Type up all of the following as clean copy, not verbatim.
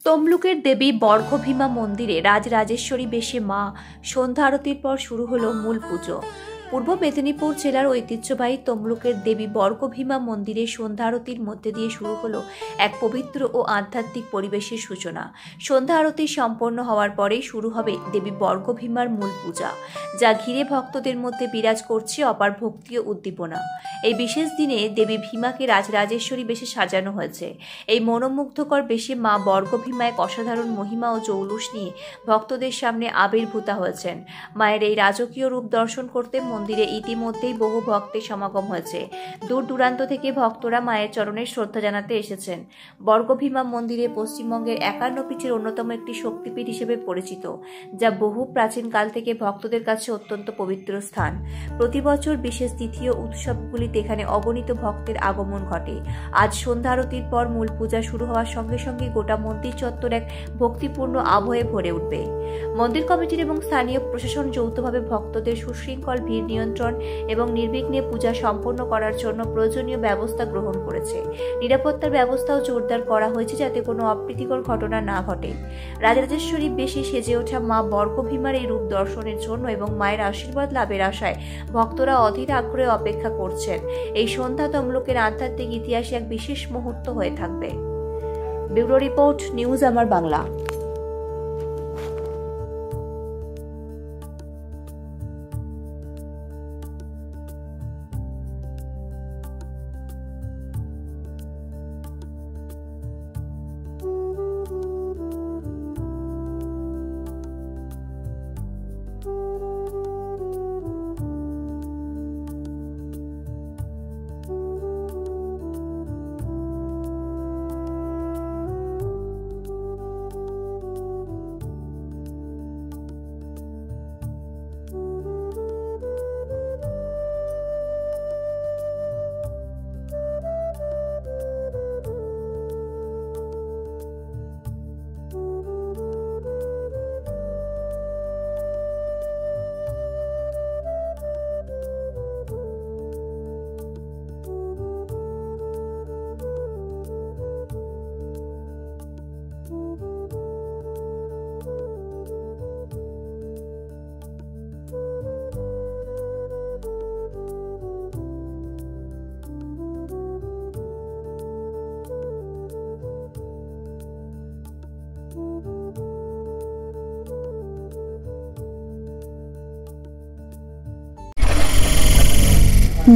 তমলুকের দেবী বর্গভীমা মন্দিরে রাজরাজেশ্বরী বেশে মা সন্ধ্যা আরতির পর শুরু হলো মূল পুজো। পূর্ব মেদিনীপুর জেলার ঐতিহ্যবাহী তমলুকের দেবী বর্গভীমা মন্দিরে সন্ধ্যা আরতির মধ্যে দিয়ে শুরু হলো এক পবিত্র ও আধ্যাত্মিক পরিবেশের সূচনা। সন্ধ্যা আরতি সম্পন্ন হওয়ার পরেই শুরু হবে দেবী বর্গভীমার মূল পূজা, যা ঘিরে ভক্তদের মধ্যে বিরাজ করছে অপার ভক্তি ও উদ্দীপনা। এই বিশেষ দিনে দেবী ভীমাকে রাজরাজেশ্বরী বেশে সাজানো হয়েছে। এই মনোমুগ্ধকর বেশে মা বর্গভীমা এক অসাধারণ মহিমা ও জৌলুস নিয়ে ভক্তদের সামনে আবির্ভূতা হয়েছেন। মায়ের এই রাজকীয় রূপ দর্শন করতে মন্দিরে ইতিমধ্যেই বহু ভক্তের সমাগম হয়েছে। দূর দূরান্ত থেকে ভক্তরা মায়ের চরণে শ্রদ্ধা জানাতে এসেছেন। বর্গভীমা মন্দিরে পশ্চিমবঙ্গের 51 পীঠের অন্যতম একটি শক্তিপীঠ হিসেবে পরিচিত, যা বহু প্রাচীনকাল থেকে ভক্তদের কাছে অত্যন্ত পবিত্র স্থান। প্রতি বছর বিশেষ তিথি ও উৎসবগুলিতে এখানে অগণিত ভক্তের আগমন ঘটে। আজ সন্ধ্যা আরতির পর মূল পূজা শুরু হওয়ার সঙ্গে সঙ্গে গোটা মন্দির চত্বর এক ভক্তিপূর্ণ আবহে ভরে উঠবে। মন্দির কমিটির এবং স্থানীয় প্রশাসন যৌথভাবে ভক্তদের সুশৃঙ্খল ভিড় নিয়ন্ত্রণ এবং নির্বিঘ্নে পূজা সম্পন্ন করার জন্য প্রয়োজনীয় ব্যবস্থা গ্রহণ করেছে। নিরাপত্তার ব্যবস্থাও জোরদার করা হয়েছে যাতে কোনো অপ্রীতিকর ঘটনা না ঘটে। রাজরাজেশ্বরী বেশে সেজে ওঠা মা বর্গভীমার এই রূপ দর্শনের জন্য এবং মায়ের আশীর্বাদ লাভের আশায় ভক্তরা অধীর আগ্রহে অপেক্ষা করছেন। এই সন্ধ্যা তমলুকের আধ্যাত্মিক ইতিহাসে এক বিশেষ মুহূর্ত হয়ে থাকবে। ব্যুরো রিপোর্ট, নিউজ আমার বাংলা।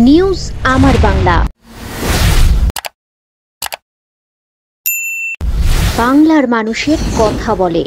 নিউজ আমার বাংলা, বাংলার মানুষের কথা বলে।